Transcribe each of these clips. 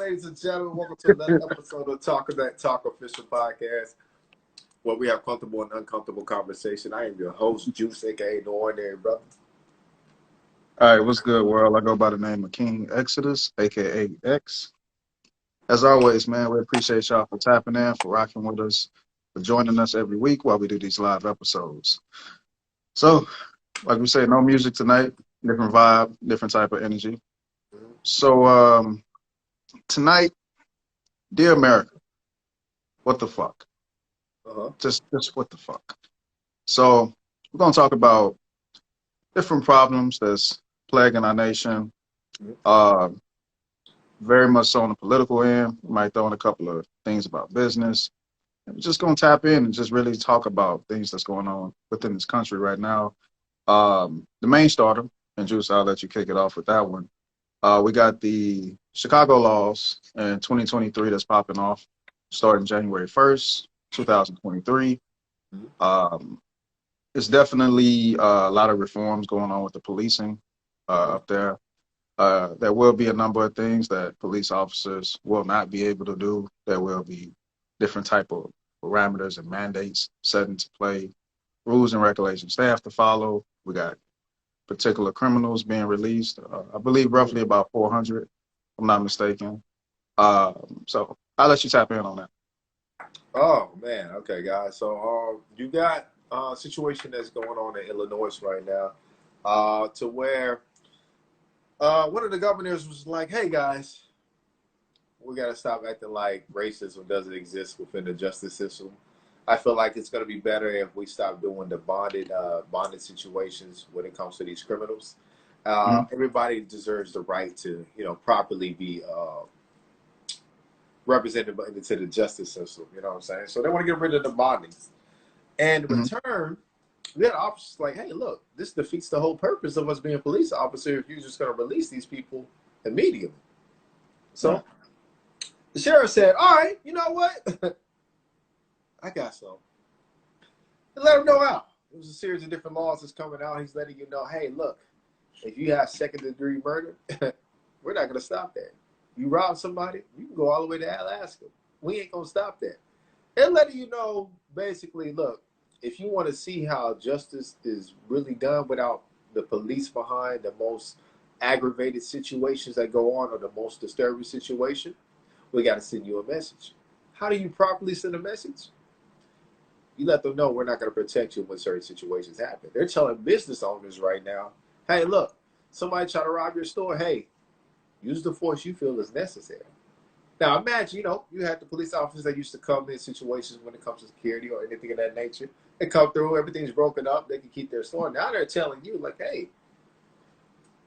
ladies and gentlemen. Welcome to another episode of Talk of That Talk Official Podcast, where we have comfortable and uncomfortable conversation. I am your host, Juice, aka The Ordinary Brother. All right, what's good, world? I go by the name of King Exodus, aka X. As always, man, we appreciate y'all for tapping in, for rocking with us, for joining us every week while we do these live episodes. So, like we say, no music tonight, different vibe, different type of energy. So, tonight, dear America, what the fuck? Just what the fuck? So, we're gonna talk about different problems that's plaguing our nation. Very much so on the political end. We might throw in a couple of things about business. And we're just gonna tap in and just really talk about things that's going on within this country right now. The main starter, and Juice, I'll let you kick it off with that one. We got the Chicago laws in 2023 that's popping off, starting January 1st, 2023. It's definitely a lot of reforms going on with the policing up there. There will be a number of things that police officers will not be able to do. There will be different type of parameters and mandates set into play, rules and regulations they have to follow. We got particular criminals being released. I believe roughly about 400, if I'm not mistaken. So I'll let you tap in on that. Oh, man. Okay, guys. So you got a situation that's going on in Illinois right now to where one of the governors was like, hey, guys, we got to stop acting like racism doesn't exist within the justice system. I feel like it's going to be better if we stop doing the bonded situations when it comes to these criminals. Everybody deserves the right to, properly be represented into the justice system. You know what I'm saying? So they want to get rid of the bondings. And in return, we had officers like, hey, look, this defeats the whole purpose of us being a police officer if you're just going to release these people immediately. So the sheriff said, all right, you know what? I got some. And let him know how. There's a series of different laws that's coming out. He's letting you know, hey, look, if you have second-degree murder, we're not going to stop that. You rob somebody, you can go all the way to Alaska. We ain't going to stop that. And letting you know, basically, look, if you want to see how justice is really done without the police behind the most aggravated situations that go on or the most disturbing situation, we got to send you a message. How do you properly send a message? You let them know we're not going to protect you when certain situations happen. They're telling business owners right now, hey, look, somebody try to rob your store. Hey, use the force you feel is necessary. Now, imagine, you had the police officers that used to come in situations when it comes to security or anything of that nature. They come through, everything's broken up, they can keep their store. Now they're telling you, like, hey,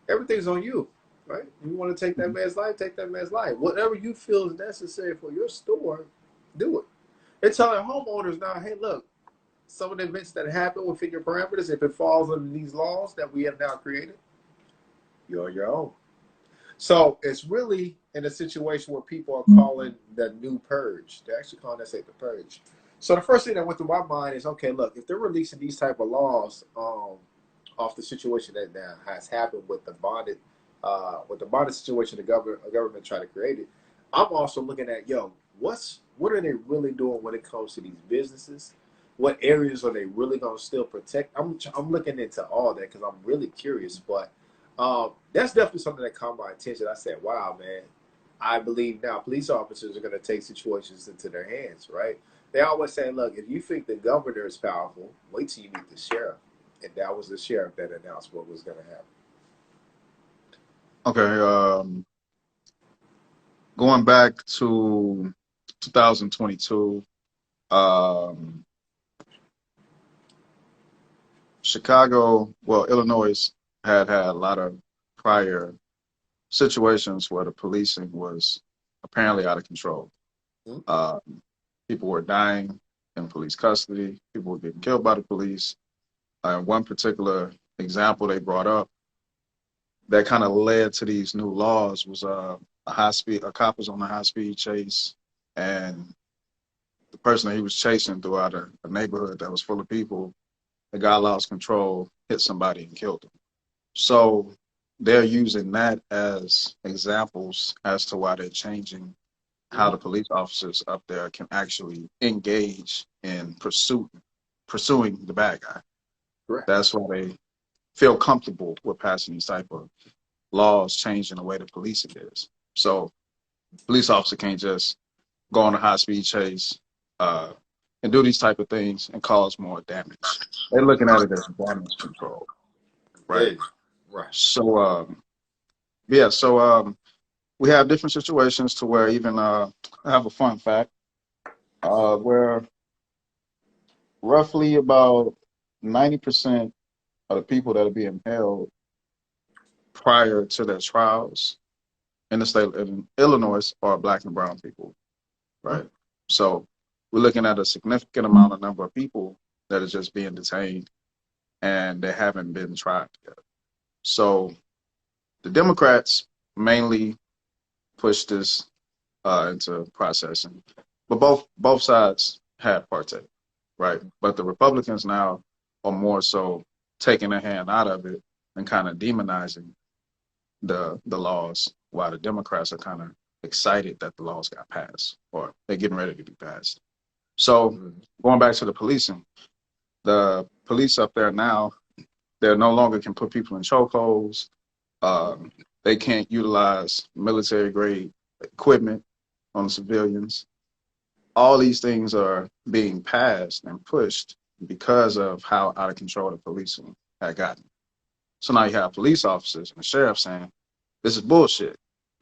everything's on you, right? You want to take that man's life, take that man's life. Whatever you feel is necessary for your store, do it. They're telling homeowners now, hey, look, some of the events that happen within your parameters, if it falls under these laws that we have now created, you're on your own. So it's really in a situation where people are calling the new purge. They're actually calling that the purge. So the first thing that went through my mind is, okay, look, if they're releasing these type of laws off the situation that now has happened with the bonded situation the government tried to create it, I'm also looking at, what are they really doing when it comes to these businesses? What areas are they really going to still protect? I'm looking into all that because I'm really curious. But that's definitely something that caught my attention. I said, wow, man, I believe now police officers are going to take situations into their hands, right? They always say, look, if you think the governor is powerful, wait till you meet the sheriff. And that was the sheriff that announced what was going to happen. Okay. Going back to 2022, Illinois had a lot of prior situations where the policing was apparently out of control. People were dying in police custody. People were getting killed by the police. One particular example they brought up that kind of led to these new laws was a cop was on a high-speed chase, and the person that he was chasing throughout a neighborhood that was full of people, the guy lost control, hit somebody, and killed him. So they're using that as examples as to why they're changing how the police officers up there can actually engage in pursuing the bad guy. Correct. That's why they feel comfortable with passing these type of laws, changing the way the policing is. So police officer can't just go on a high speed chase uh, and do these type of things and cause more damage. They're looking at it as damage control, right? Yeah. Right. So yeah, so we have different situations to where even I have a fun fact where roughly about 90% of the people that are being held prior to their trials in the state of Illinois are black and brown people, right? So we're looking at a significant amount of number of people that are just being detained and they haven't been tried yet. So the Democrats mainly pushed this into processing, but both sides had partake, right? But the Republicans now are more so taking a hand out of it and kind of demonizing the laws, while the Democrats are kind of excited that the laws got passed or they're getting ready to be passed. So going back to the policing, the police up there now, they no longer can put people in chokeholds. They can't utilize military grade equipment on civilians. All these things are being passed and pushed because of how out of control the policing had gotten. So now you have police officers and the sheriff saying, "This is bullshit."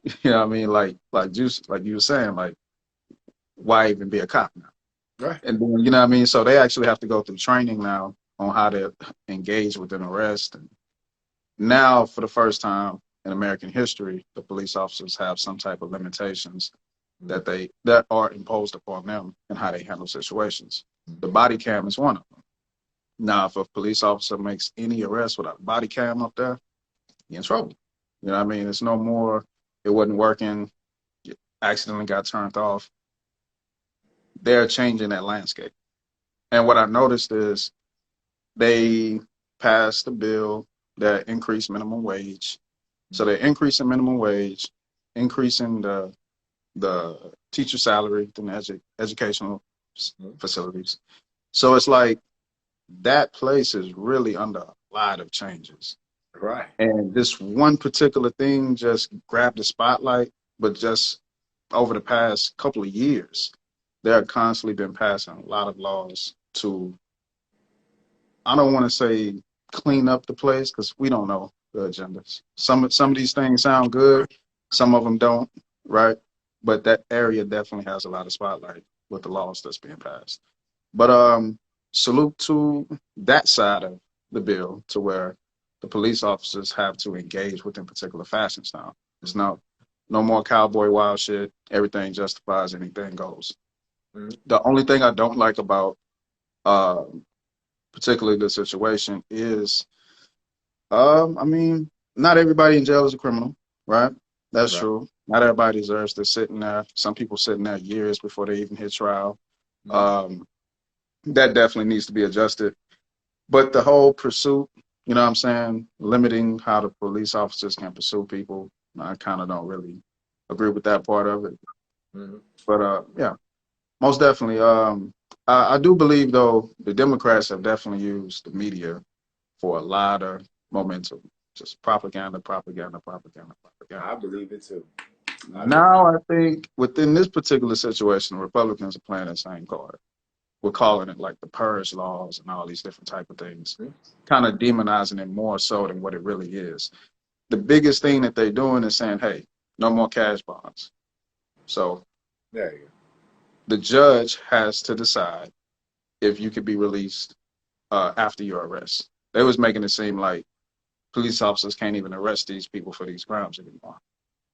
You know what I mean? Like you were saying, like, why even be a cop now? Right. And then, you know what I mean? So they actually have to go through training now on how to engage with an arrest. And now, for the first time in American history, the police officers have some type of limitations that are imposed upon them and how they handle situations. The body cam is one of them. Now, if a police officer makes any arrest without a body cam up there, you're in trouble. You know what I mean? It's no more, it wasn't working, you accidentally got turned off. They're changing that landscape. And what I noticed is they passed the bill that increased minimum wage. So they're increasing minimum wage, increasing the teacher salary in the educational facilities. So it's like that place is really under a lot of changes. Right. And this one particular thing just grabbed the spotlight, but just over the past couple of years, they have constantly been passing a lot of laws to, I don't want to say clean up the place because we don't know the agendas. Some of these things sound good, some of them don't, right? But that area definitely has a lot of spotlight with the laws that's being passed. But salute to that side of the bill to where the police officers have to engage within particular fashions now. There's no more cowboy wild shit. Everything justifies, anything goes. The only thing I don't like about particularly the situation is, I mean, not everybody in jail is a criminal, right? That's true. Not everybody deserves to sit in there. Some people sitting there years before they even hit trial. That definitely needs to be adjusted. But the whole pursuit, you know what I'm saying, limiting how the police officers can pursue people, I kind of don't really agree with that part of it. But yeah, most definitely. I do believe, though, the Democrats have definitely used the media for a lot of momentum. Just propaganda, propaganda, propaganda, propaganda. I believe it too. Now I think within this particular situation, the Republicans are playing the same card. We're calling it like the purge laws and all these different type of things, kind of demonizing it more so than what it really is. The biggest thing that they're doing is saying, hey, no more cash bonds. So there you go. The judge has to decide if you could be released after your arrest. They was making it seem like police officers can't even arrest these people for these crimes anymore,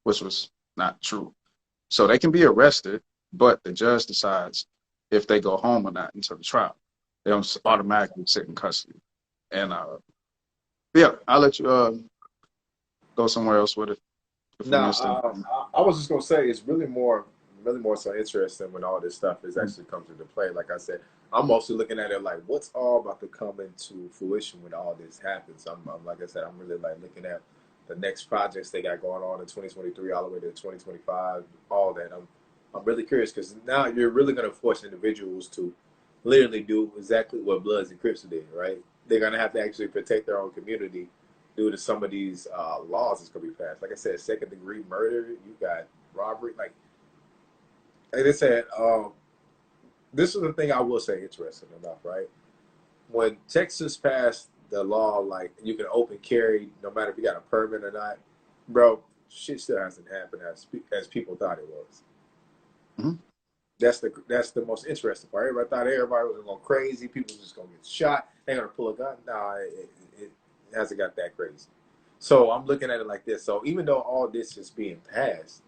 which was not true. So they can be arrested, but the judge decides if they go home or not until the trial. They don't automatically sit in custody. And yeah, I'll let you go somewhere else with it. No, I was just gonna say it's really more so interesting when all this stuff is actually comes into play. Like I said, I'm mostly looking at it like what's all about to come into fruition when all this happens. I'm like I said, I'm really like looking at the next projects they got going on in 2023 all the way to 2025, all that. I'm really curious because now you're really going to force individuals to literally do exactly what Bloods and Crips did, right? They're going to have to actually protect their own community due to some of these laws that's going to be passed. Like I said, second-degree murder, you got robbery. Like they said, this is the thing I will say interesting enough, right? When Texas passed the law, like you can open carry no matter if you got a permit or not, bro, shit still hasn't happened as people thought it was. Mm-hmm. That's the most interesting part. Everybody thought everybody was going crazy. People was just going to get shot. They're going to pull a gun. Nah, it hasn't got that crazy. So I'm looking at it like this. So even though all this is being passed,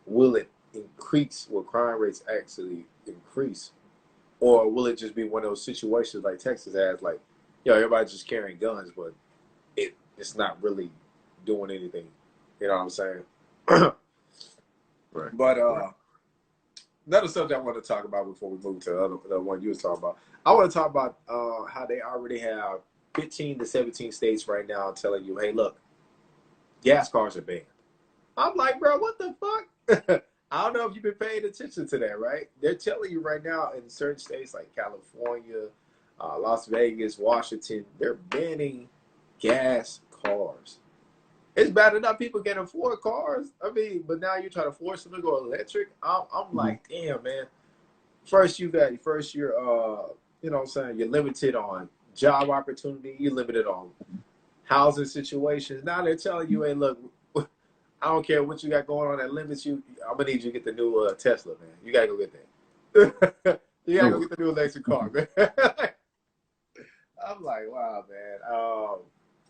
will it increase? Will crime rates actually increase? Or will it just be one of those situations like Texas has, like, everybody's just carrying guns, but it's not really doing anything. You know what I'm saying? Right. But another subject I want to talk about before we move to the one you was talking about. I want to talk about how they already have 15 to 17 states right now telling you, hey, look, gas cars are banned. I'm like, bro, what the fuck? I don't know if you've been paying attention to that, right? They're telling you right now in certain states like California, Las Vegas, Washington, they're banning gas cars. It's bad enough people can afford cars. I mean, but now you're trying to force them to go electric. I'm like, damn, man. First you're, you know what I'm saying, you're limited on job opportunity. You're limited on housing situations. Now they're telling you, hey, look, I don't care what you got going on that limits you. I'm gonna need you to get the new Tesla, man. You gotta go get that. You gotta go get the new electric car, man. I'm like, wow, man.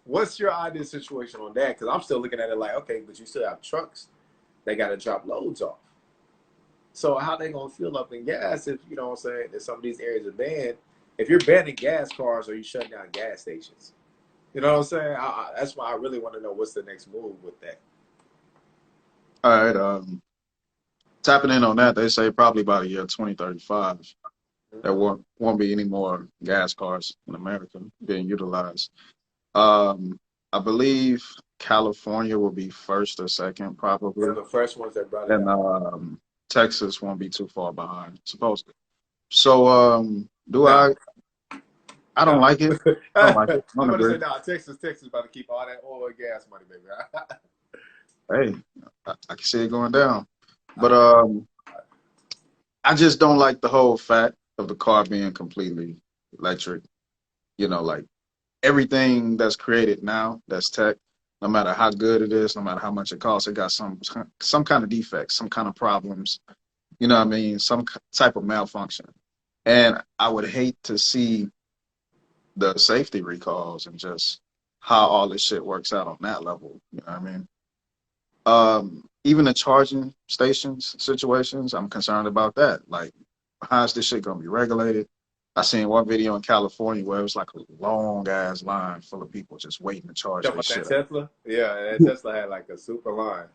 What's your ideal situation on that? Because I'm still looking at it like, okay, but you still have trucks they got to drop loads off. So how they gonna fill up in gas if you know what I'm saying? If some of these areas are banned, if you're banning gas cars, or you shutting down gas stations? You know what I'm saying? That's why I really want to know what's the next move with that. All right. Tapping in on that, they say probably by the year 2035, there won't be any more gas cars in America being utilized. I believe California will be first or second, probably, They're the first ones that brought it and out. Texas won't be too far behind, supposedly. So, do Now, I don't like it. I don't like it. I I'm don't gonna say agree. now, Texas about to keep all that oil and gas money, baby. Hey, I can see it going down, but I just don't like the whole fact of the car being completely electric. You know, like everything that's created now, that's tech, no matter how good it is, no matter how much it costs, it got some kind of defects, some kind of problems. You know what I mean? Some type of malfunction. And I would hate to see the safety recalls and just how all this shit works out on that level. You know what I mean? Even the charging stations situations, I'm concerned about that. Like, how's this shit gonna be regulated? I seen one video in California where it was like a long ass line full of people just waiting to charge Talking their about that shit. Tesla? Yeah, that Tesla had like a super line.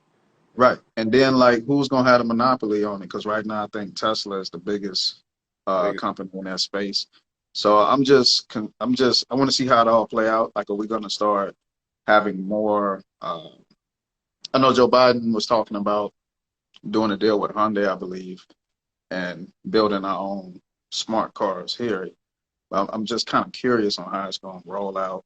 Right. And then like who's gonna have a monopoly on it? Because right now I think Tesla is the biggest Biggest. company in that space. So I want to see how it all play out. Like, are we gonna start having more? I know Joe Biden was talking about doing a deal with Hyundai, I believe, and building our own smart cars here. I'm just kind of curious on how it's going to roll out.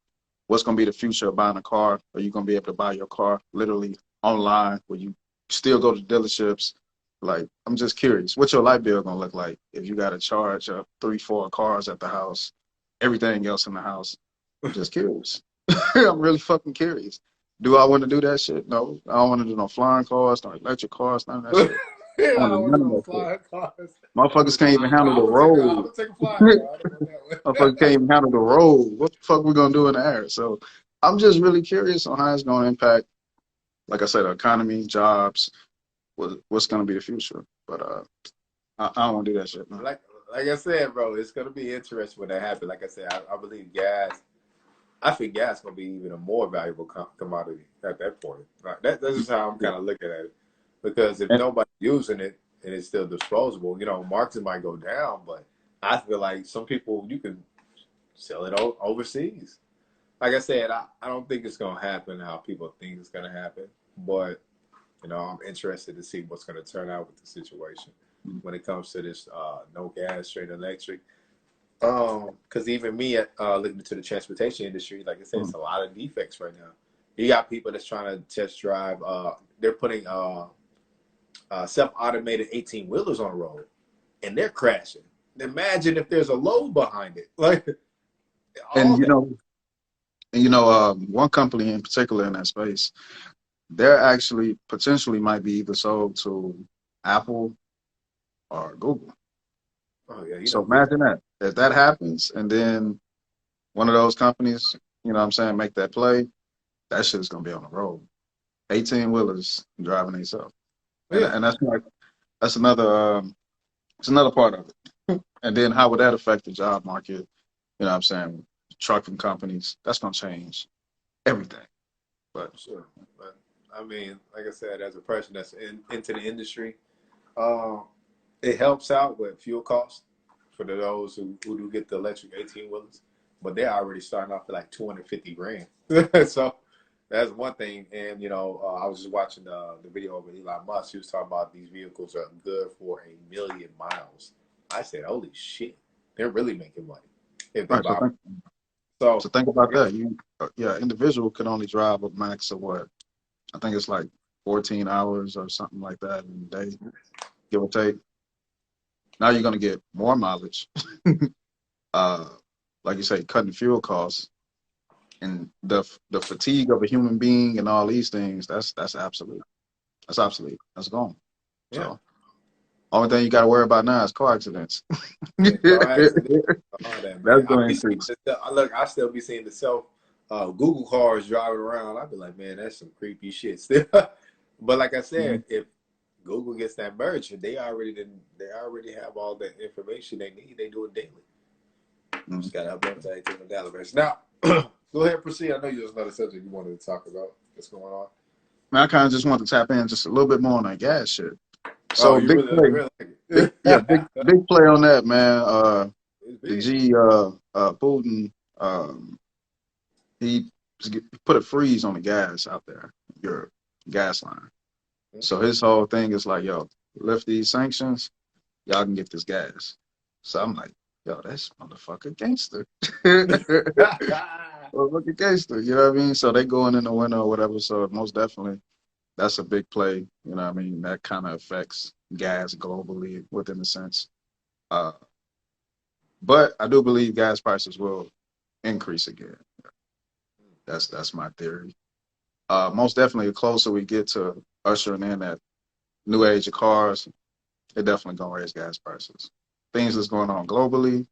What's going to be the future of buying a car? Are you going to be able to buy your car literally online? Will you still go to dealerships? Like, I'm just curious. What's your light bill going to look like if you got to charge up 3, 4 cars at the house, everything else in the house? I'm just curious. I'm really fucking curious. Do I want to do that shit? No. I don't want to do no flying cars, no electric cars, none of that shit. Yeah, I I want to don't do want to none of know that shit. flying cars. Motherfuckers can't even handle the I road. would take a flying car. I don't know that one. Motherfuckers can't even handle the road. What the fuck we gonna do in the air? So I'm just really curious on how it's gonna impact, like I said, the economy, jobs, what's gonna be the future. But I don't want to do that shit, man. Like I said, bro, it's gonna be interesting when that happens. Like I said, I believe gas. I think gas is gonna be even a more valuable commodity at that point. Like that's just how I'm kind of looking at it. Because if And, nobody's using it and it's still disposable, markets might go down, but I feel like some people you can sell it overseas. like I said, I don't think it's gonna happen how people think it's gonna happen, but I'm interested to see what's gonna turn out with the situation when it comes to this no gas, straight electric. Because even me, looking into the transportation industry, like I said, it's a lot of defects right now. You got people that's trying to test drive. They're putting self-automated 18-wheelers on the road, and they're crashing. Imagine if there's a load behind it, like all And that. one company in particular in that space, they're actually potentially might be either sold to Apple or Google. Oh yeah, So Google. imagine that if that happens, and then one of those companies, you know what I'm saying, make that play, that shit's gonna be on the road. 18-wheelers driving themselves, and Yeah, and that's another it's another part of it. And then how would that affect the job market? You know what I'm saying? Trucking companies, that's gonna change everything. But sure. But I mean, like I said, as a person that's into the industry, it helps out with fuel costs for those who do get the electric 18-wheelers, but they're already starting off at like 250 grand. So that's one thing. And I was just watching the video of Elon Musk. He was talking about these vehicles are good for 1,000,000 miles. I said, holy shit, they're really making money if they right, so buy. So think I about guess, that. Individual can only drive a max of what? I think it's like 14 hours or something like that in a day, give or take. Now you're gonna get more mileage. uh, like you say, cutting fuel costs and the fatigue of a human being and all these things. That's absolute. That's obsolete. That's gone. yeah, So only thing you got to worry about now is car accidents. yeah, car That's accidents, all that, man. going to increase. I still be seeing the self Google cars driving around. I'd be like, man, that's some creepy shit still. But like I said, if Google gets that merge, they already have all the information they need. They do it daily. Just gotta upload that to the database. Now, go ahead, proceed. I know you was another subject you wanted to talk about. What's going on? Man, I kind of just want to tap in just a little bit more on that gas shit. Oh, So big you play, really like it. big play on that, man. It's The big. G Putin, he put a freeze on the gas out there, your gas line. So his whole thing is like, yo, lift these sanctions, y'all can get this gas. So I'm like, yo, that's motherfucker gangster. Motherfucker gangster, you know what I mean? So they going in the winter or whatever. So most definitely that's a big play. You know what I mean? That kind of affects gas globally within a sense. Uh, but I do believe gas prices will increase again. That's my theory. Most definitely, the closer we get to ushering in that new age of cars, it definitely gonna raise gas prices. Things that's going on globally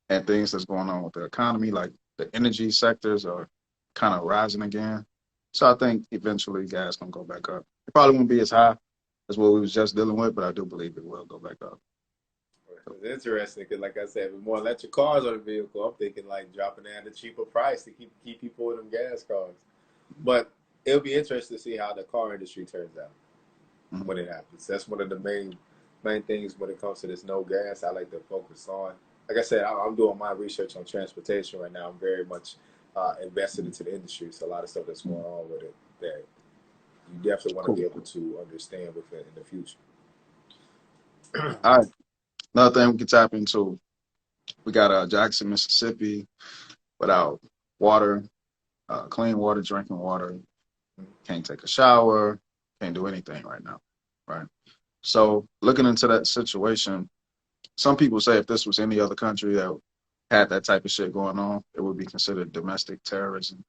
and things that's going on with the economy, like the energy sectors are kind of rising again. So I think eventually gas gonna go back up. It probably won't be as high as what we was just dealing with, but I do believe it will go back up. It's interesting because, like I said, with more electric cars on the vehicle, I'm thinking like dropping it at a cheaper price to keep people in them gas cars. But it'll be interesting to see how the car industry turns out when it happens. That's one of the main things when it comes to this no gas. I like to focus on. Like I said, I'm doing my research on transportation right now. I'm very much invested into the industry. So a lot of stuff that's going on with it that you definitely want to be Cool. able to understand with it in the future. All right. Another thing we can tap into, we got Jackson, Mississippi, without water, clean water, drinking water. Can't take a shower, can't do anything right now, right? So looking into that situation, some people say if this was any other country that had that type of shit going on, it would be considered domestic terrorism.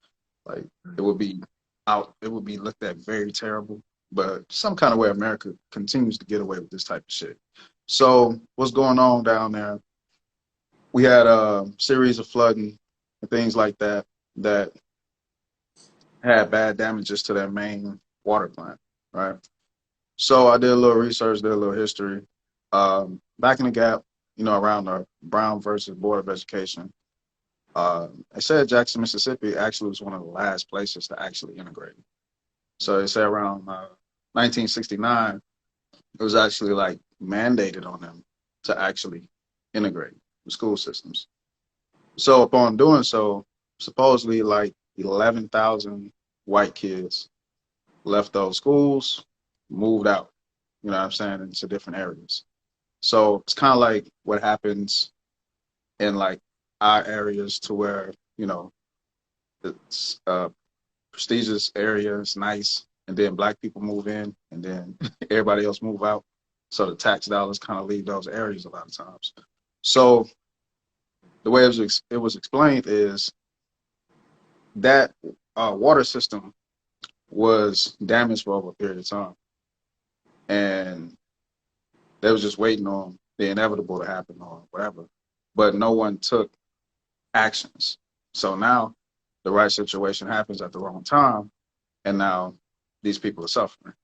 Like it would be looked at very terrible. But some kind of way America continues to get away with this type of shit. So what's going on down there? We had a series of flooding and things like that that had bad damages to their main water plant, right? So I did a little research, did a little history. Back in the gap, around the Brown versus Board of Education, it said Jackson, Mississippi actually was one of the last places to actually integrate. So it said around 1969, it was actually like mandated on them to actually integrate the school systems. So upon doing so, supposedly like 11,000 white kids left those schools, moved out, you know what I'm saying, into different areas. So it's kind of like what happens in like our areas to where, you know, it's a prestigious area, it's nice, and then black people move in and then everybody else move out. So the tax dollars kind of leave those areas a lot of times. So the way it was explained is that water system was damaged for over a period of time. And they was just waiting on the inevitable to happen or whatever. But no one took actions. So now the right situation happens at the wrong time. And now these people are suffering.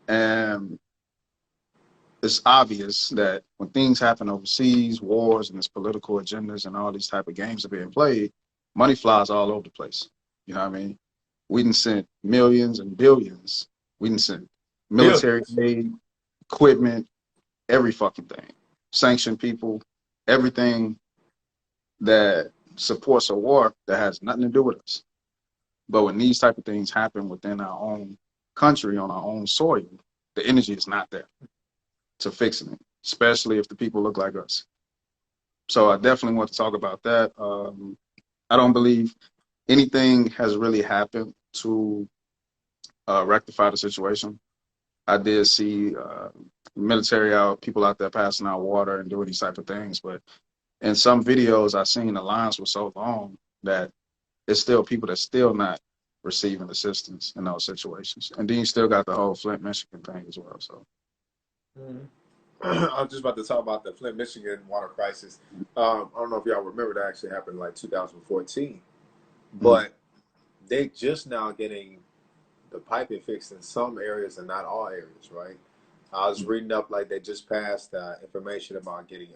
And it's obvious that when things happen overseas, wars and this political agendas and all these type of games are being played, money flies all over the place. You know what I mean? We done sent millions and billions. We done sent military aid, equipment, every fucking thing. Sanction people, everything that supports a war that has nothing to do with us. But when these type of things happen within our own country, on our own soil, the energy is not there to fixing it, especially if the people look like us. So I definitely want to talk about that. I don't believe anything has really happened to rectify the situation. I did see military out, people out there passing out water and doing these type of things, but in some videos I've seen the lines were so long that it's still people that's still not receiving assistance in those situations. And then you still got the whole Flint, Michigan thing as well. So I was just about to talk about the Flint, Michigan water crisis. I don't know if y'all remember that actually happened in like 2014, but they just now getting the piping fixed in some areas and not all areas, right? I was reading up like they just passed information about getting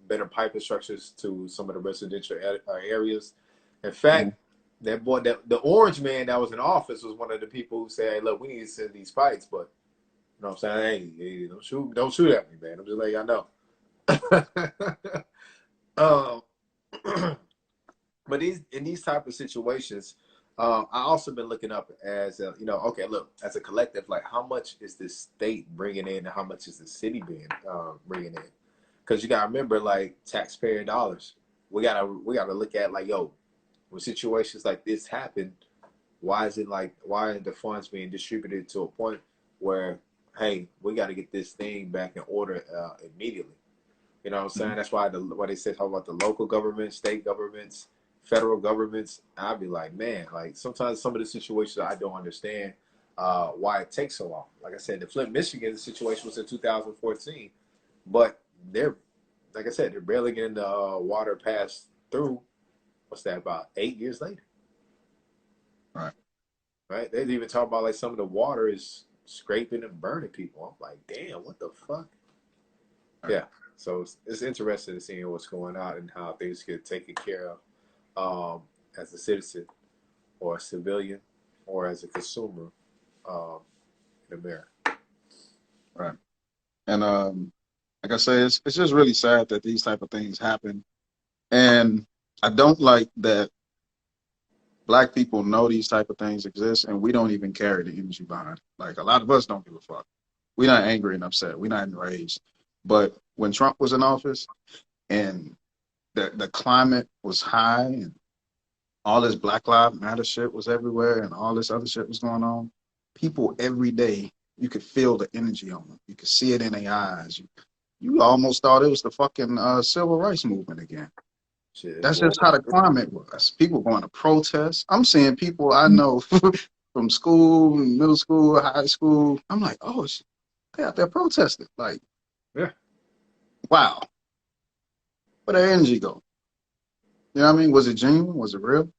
better piping structures to some of the residential areas. In fact, that boy, the orange man that was in office was one of the people who said, "Hey, look, we need to send these pipes," but you know what I'm saying? Hey, don't shoot at me, man. I'm just letting y'all know. But in these type of situations, I also been looking up as okay, look, as a collective, like how much is the state bringing in, and how much is the city being bringing in? Because you gotta remember, like taxpayer dollars. We gotta look at like, yo, when situations like this happen, why are the funds being distributed to a point where, hey, we got to get this thing back in order immediately? You know what I'm saying? That's why they say talk about the local governments, state governments, federal governments. I'd be like, man, like sometimes some of the situations I don't understand why it takes so long. Like I said, the Flint, Michigan situation was in 2014, but they're, like I said, they're barely getting the water passed through. What's that, about 8 years later? Right? They even talk about like some of the water is scraping and burning people. I'm like, damn, what the fuck? Yeah. So it's interesting to see what's going on and how things get taken care of as a citizen or a civilian or as a consumer in America. Right. And like I say, it's just really sad that these type of things happen. And I don't like that Black people know these type of things exist and we don't even carry the energy behind it. Like a lot of us don't give a fuck. We're not angry and upset. We're not enraged. But when Trump was in office and the climate was high and all this Black Lives Matter shit was everywhere and all this other shit was going on, people every day, you could feel the energy on them. You could see it in their eyes. You almost thought it was the fucking civil rights movement again. Shit, That's just how the climate was. People going to protest. I'm seeing people I know from school, middle school, high school. I'm like, oh, they out there protesting. Like, yeah, wow. Where their energy go? You know what I mean? Was it genuine? Was it real?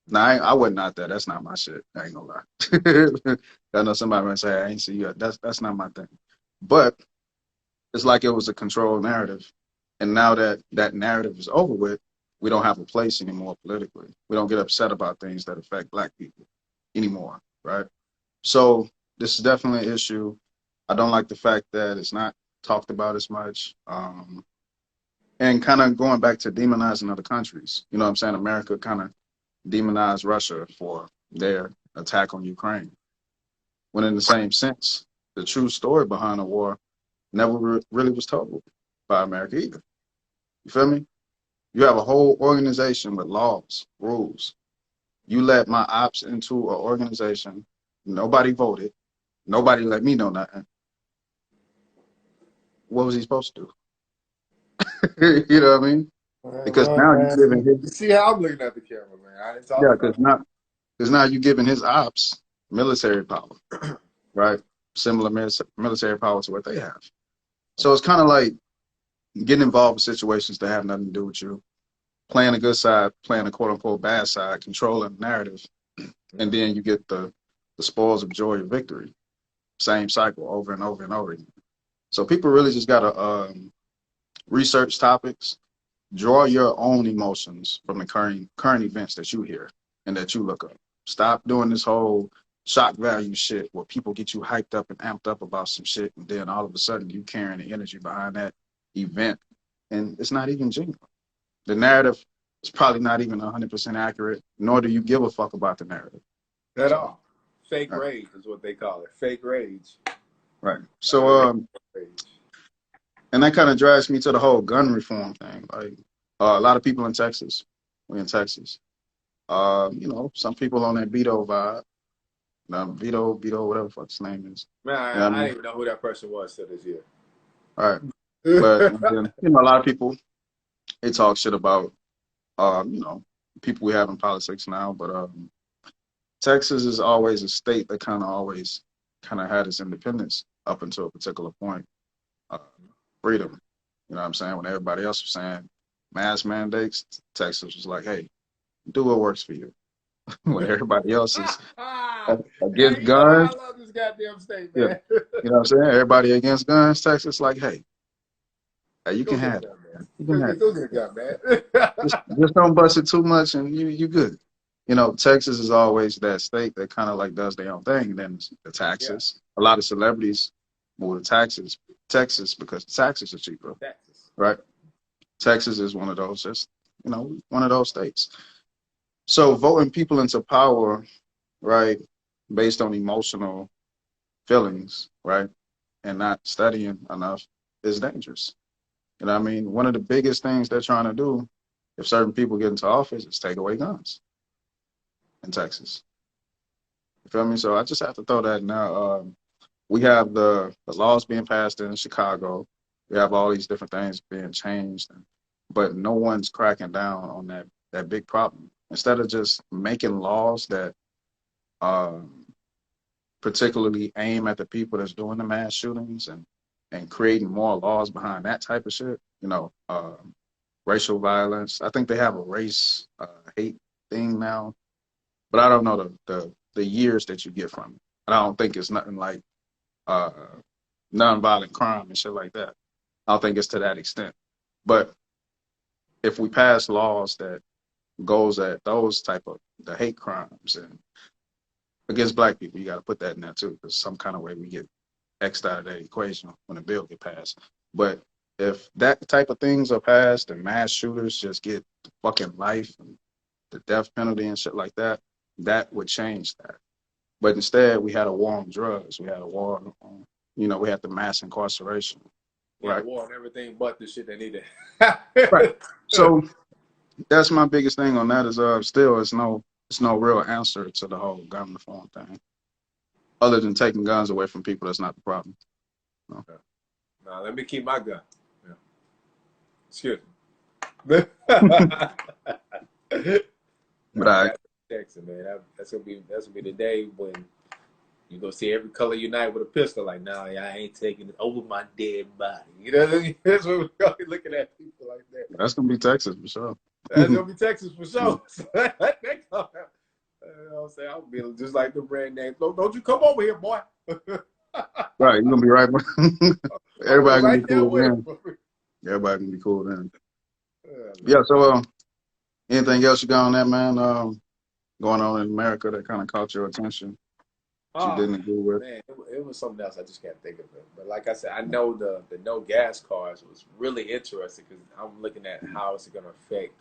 Nah, I wasn't out there. That's not my shit. I ain't gonna lie. I know somebody might say, I ain't see you. That's not my thing. But it's like it was a controlled narrative. And now that that narrative is over with, we don't have a place anymore politically. We don't get upset about things that affect Black people anymore, right? So this is definitely an issue. I don't like the fact that it's not talked about as much. And kind of going back to demonizing other countries. You know what I'm saying? America kind of demonize Russia for their attack on Ukraine. When in the same sense, the true story behind the war never really was told by America either. You feel me? You have a whole organization with laws, rules. You let my ops into an organization. Nobody voted. Nobody let me know nothing. What was he supposed to do? You know what I mean? Because Well, now man, you're giving his you see how I'm looking at the camera, man. I didn't talk yeah, about because now you're giving his ops military power, right? Similar military power to what they have. So it's kind of like getting involved with situations that have nothing to do with you, playing a good side, playing a quote unquote bad side, controlling the narrative, and then you get the spoils of joy of victory. Same cycle over and over and over again. So people really just gotta research topics, draw your own emotions from the current events that you hear and that you look up. Stop doing this whole shock value shit where people get you hyped up and amped up about some shit, and then all of a sudden you carrying the energy behind that event, and it's not even genuine. The narrative is probably not even 100% accurate, nor do you give a fuck about the narrative at so, all. Fake right. rage is what they call it. Fake rage. Right. So and that kind of drives me to the whole gun reform thing. Like a lot of people in Texas, we in Texas. You know, some people on that Beto vibe. Beto, whatever the fuck his name is. Man, You know what I I mean? didn't even know who that person was till this year. All right. But then, you know, a lot of people they talk shit about you know, people we have in politics now. But Texas is always a state that always kind of had its independence up until a particular point. Uh, freedom. You know what I'm saying? When everybody else was saying mass mandates, Texas was like, hey, do what works for you. When everybody else is Yeah, against you know how I guns, love this goddamn state, yeah. man. You know what I'm saying? Everybody against guns, Texas like, hey, you Go can get a have gun, it. man. You can have Go get a it. gun, man. Just don't bust it too much and you good. You know, Texas is always that state that kind of like does their own thing. And then the Yeah, taxes. A lot of celebrities move to Texas because the taxes are cheaper, Texas. right? Texas is one of those, just, you know, one of those states. So voting people into power, right, based on emotional feelings, right, and not studying enough is dangerous. You know what I mean? One of the biggest things they're trying to do, if certain people get into office, is take away guns in Texas. You feel me? So I just have to throw that now. We have the laws being passed in Chicago. We have all these different things being changed, but no one's cracking down on that big problem. Instead of just making laws that um, particularly aim at the people that's doing the mass shootings and creating more laws behind that type of shit, you know, racial violence. I think they have a race hate thing now, but I don't know the years that you get from it. And I don't think it's nothing like uh, nonviolent crime and shit like that. I don't think it's to that extent. But if we pass laws that goes at those type of the hate crimes and against black people, you got to put that in there too, because some kind of way we get X'd out of that equation when a bill get passed. But if that type of things are passed and mass shooters just get fucking life and the death penalty and shit like that, that would change that. But instead, we had a war on drugs. We had a war on, you know, we had the mass incarceration, Yeah, right? war and everything but the shit they needed. Right. So that's my biggest thing on that is still it's no real answer to the whole gun reform thing. Other than taking guns away from people, that's not the problem. No. Now let me keep my gun. Yeah. Excuse me. But Nah, that's Texas, man. That's gonna be the day when you go see every color unite with a pistol. Like, nah, I ain't taking it over my dead body. You know what I mean? That's what we're gonna be looking at people like that. that's gonna be Texas for sure. That's gonna be Texas for sure. So they come out. You know what I'm saying? I'll be just like the brand name. Don't you come over here, boy. Right, you're gonna be right. I'll be Everybody gonna right be there cool with then. him. Everybody gonna be cool then. Man. Yeah. So, anything else you got on that, man? Going on in America that kind of caught your attention that you Oh didn't agree with? man, it was something else. I just can't think of it. But like I said, I know the no gas cars was really interesting because I'm looking at how it's going to affect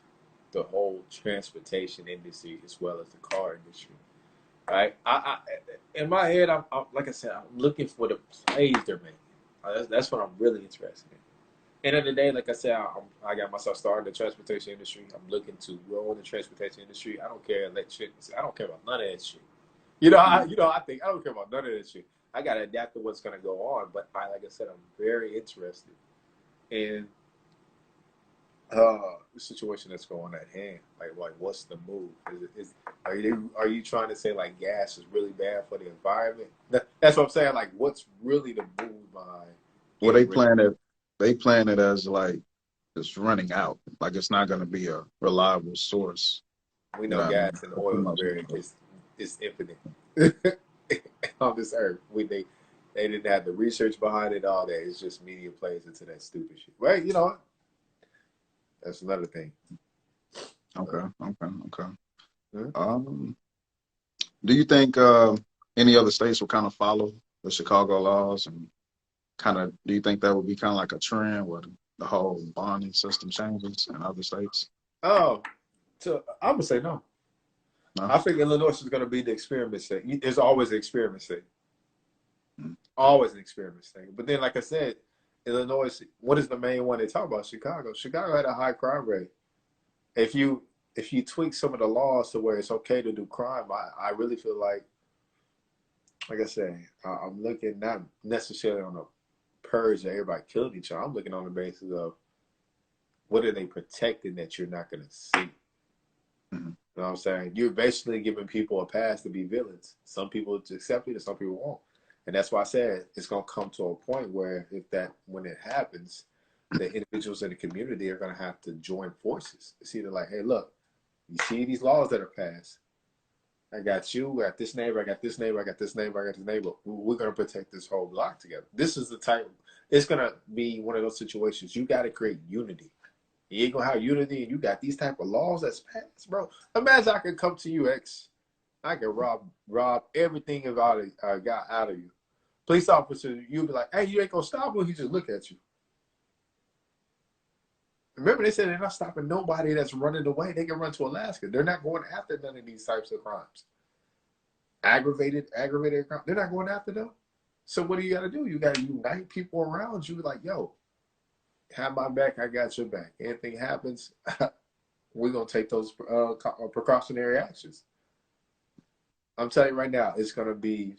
the whole transportation industry as well as the car industry. Right? In my head, I'm like I said, I'm looking for the plays they're making. That's what I'm really interested in. End of the day, like I said, I got myself started in the transportation industry. I'm looking to grow in the transportation industry. I don't care electric. I don't care about none of that shit. I think I don't care about none of that shit. I got to adapt to what's going to go on. But like I said, I'm very interested in the situation that's going at hand. Like what's the move? Are you trying to say like gas is really bad for the environment? That's what I'm saying. Like, what's really the move behind Well, getting rid of it? they plan it as like it's running out. Like it's not going to be a reliable source. We You know know what I mean? gas and For too oil is much longer. is infinite on this earth. They didn't have the research behind it. All that. It's just media plays into that stupid shit. Right? You know, that's another thing. Okay, okay, okay. Hmm? Um, do you think any other states will kind of follow the Chicago laws and kind of? Do you think that would be kind of like a trend where the whole bonding system changes in other states? Oh, so I'm gonna say no. No. I think Illinois is going to be the experiment state. There's always an experiment state. Mm. Always an experiment state. But then, like I said, Illinois. What is the main one they talk about? Chicago. Chicago had a high crime rate. If you tweak some of the laws to where it's okay to do crime, I really feel like I said, I'm looking not necessarily on a purge that everybody killed each other. I'm looking on the basis of what are they protecting that you're not going to see. Mm-hmm. You know what I'm saying? You're basically giving people a pass to be villains. Some people accept it and some people won't. And that's why I said it's going to come to a point where when it happens, the individuals in the community are going to have to join forces. It's either like, hey, look, you see these laws that are passed. I got you, I got this neighbor, I got this neighbor, I got this neighbor, I got this neighbor. We're going to protect this whole block together. This is the type, it's going to be one of those situations. You got to create unity. You ain't gonna have unity and you got these type of laws that's passed, bro. Imagine I could come to you, X. I could rob everything I got out of you. Police officer, you'd be like, hey, you ain't gonna stop him, he just look at you. Remember, they said they're not stopping nobody that's running away. They can run to Alaska. They're not going after none of these types of crimes. Aggravated crime. They're not going after them. So what do you gotta do? You gotta unite people around you like, yo, have my back, I got your back. Anything happens, we're gonna take those precautionary actions. I'm telling you right now, it's gonna be.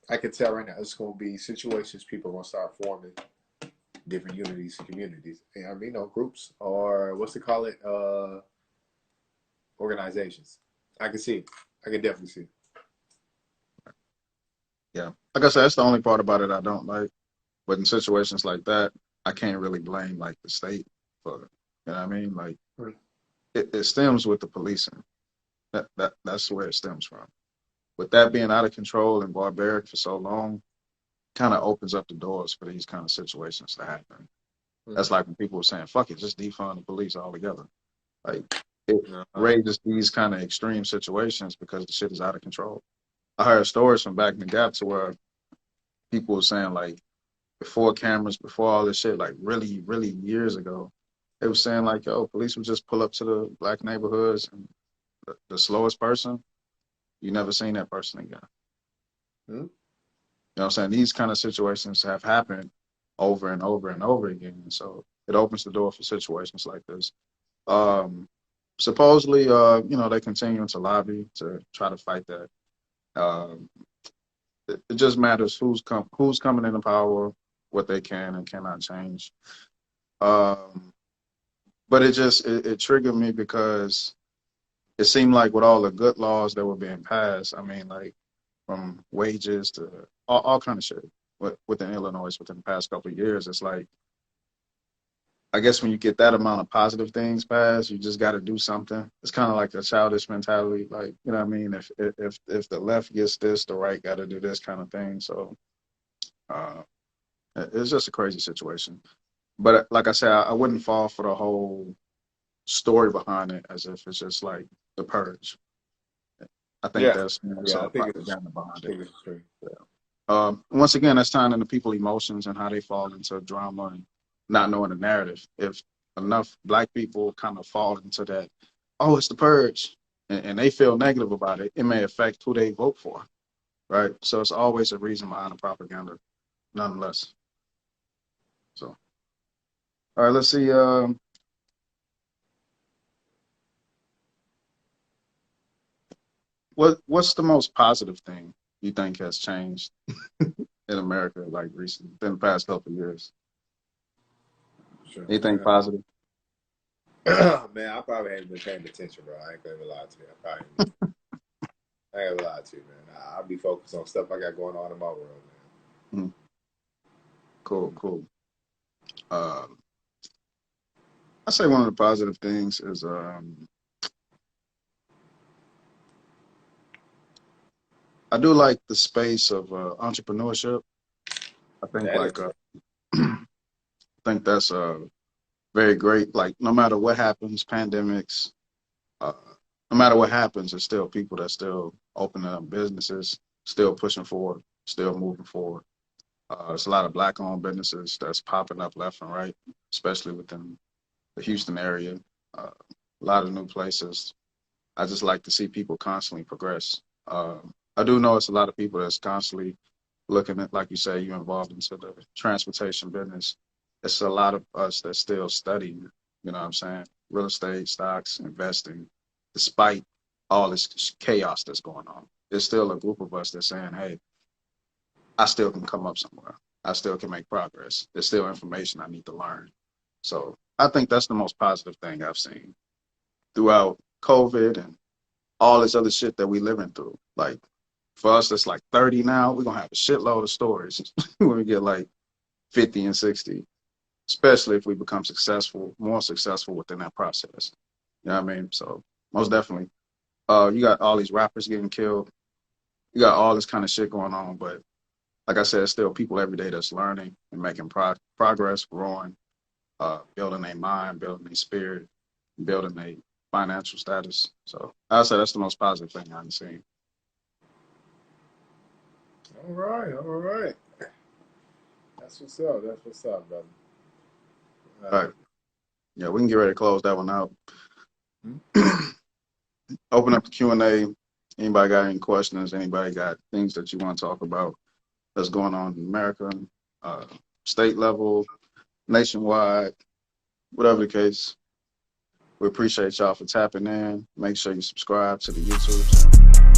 I can tell right now, it's gonna be situations people are gonna start forming different unities, communities. I mean, groups or what's to call it, organizations. I can see it. I can definitely see it. Yeah, like I said, that's the only part about it I don't like. But in situations like that, I can't really blame like the state for it. You know what I mean? Like Right. it stems with the policing. That's where it stems from. With that being out of control and barbaric for so long, kind of opens up the doors for these kind of situations to happen. That's like when people were saying, fuck it, just defund the police altogether. Like it Uh-huh. raises these kind of extreme situations because the shit is out of control. I heard stories from back in the gap to where people were saying like before cameras, before all this shit, like really, really years ago, they were saying like, yo, police would just pull up to the black neighborhoods and the slowest person, you never seen that person again. Mm-hmm. You know what I'm saying? These kind of situations have happened over and over and over again. So it opens the door for situations like this. Um, supposedly, they continue to lobby to try to fight that. Um, it just matters who's coming into power, what they can and cannot change. Um, but it triggered me because it seemed like with all the good laws that were being passed, I mean, like from wages to all kind of shit within Illinois within the past couple of years, it's like I guess when you get that amount of positive things passed, you just got to do something. It's kind of like a childish mentality, like you know what I mean. If the left gets this, the right got to do this kind of thing. So uh, it's just a crazy situation. But like I said, I wouldn't fall for the whole story behind it as if it's just like the purge. I think Yeah, there's yeah. some propaganda behind I it. think it's true. Once again, that's tying into people's emotions and how they fall into drama and not knowing the narrative. If enough black people kind of fall into that oh, it's the purge, and they feel negative about it, it may affect who they vote for, right? So it's always a reason behind the propaganda, nonetheless. So, all right, let's see. What's the most positive thing you think has changed in America, like recently, in the past couple of years? Sure. Anything positive? Man, I probably ain't been paying attention, bro. I ain't gonna lie to you. I ain't gonna lie to you, man. I'll be focused on stuff I got going on in my world, man. Mm, cool, cool. Um, I say one of the positive things is I do like the space of entrepreneurship. I think That is like I think that's very great. Like no matter what happens, pandemics, uh, no matter what happens, there's still people that still opening up businesses, still pushing forward, still moving forward. There's a lot of black-owned businesses that's popping up left and right, especially within the Houston area. A lot of new places. I just like to see people constantly progress. I do know it's a lot of people that's constantly looking at, like you say, you involved into the transportation business. It's a lot of us that still studying, you know what I'm saying? Real estate, stocks, investing, despite all this chaos that's going on. There's still a group of us that's saying, hey, I still can come up somewhere. I still can make progress. There's still information I need to learn. So I think that's the most positive thing I've seen throughout COVID and all this other shit that we living through. Like for us that's like 30 now, we're gonna have a shitload of stories when we get like 50 and 60, especially if we become successful, more successful within that process. You know what I mean? So most definitely. You got all these rappers getting killed. You got all this kind of shit going on, but like I said, still people every day that's learning and making progress, growing, building their mind, building their spirit, building their financial status. So I'd say that's the most positive thing I've seen. all right, all right. That's what's up. That's what's up, brother. All right. Yeah, we can get ready to close that one out. Hmm? Open up the Q&A. Anybody got any questions? Anybody got things that you want to talk about that's going on in America, state level, nationwide, whatever the case. We appreciate y'all for tapping in. Make sure you subscribe to the YouTube channel.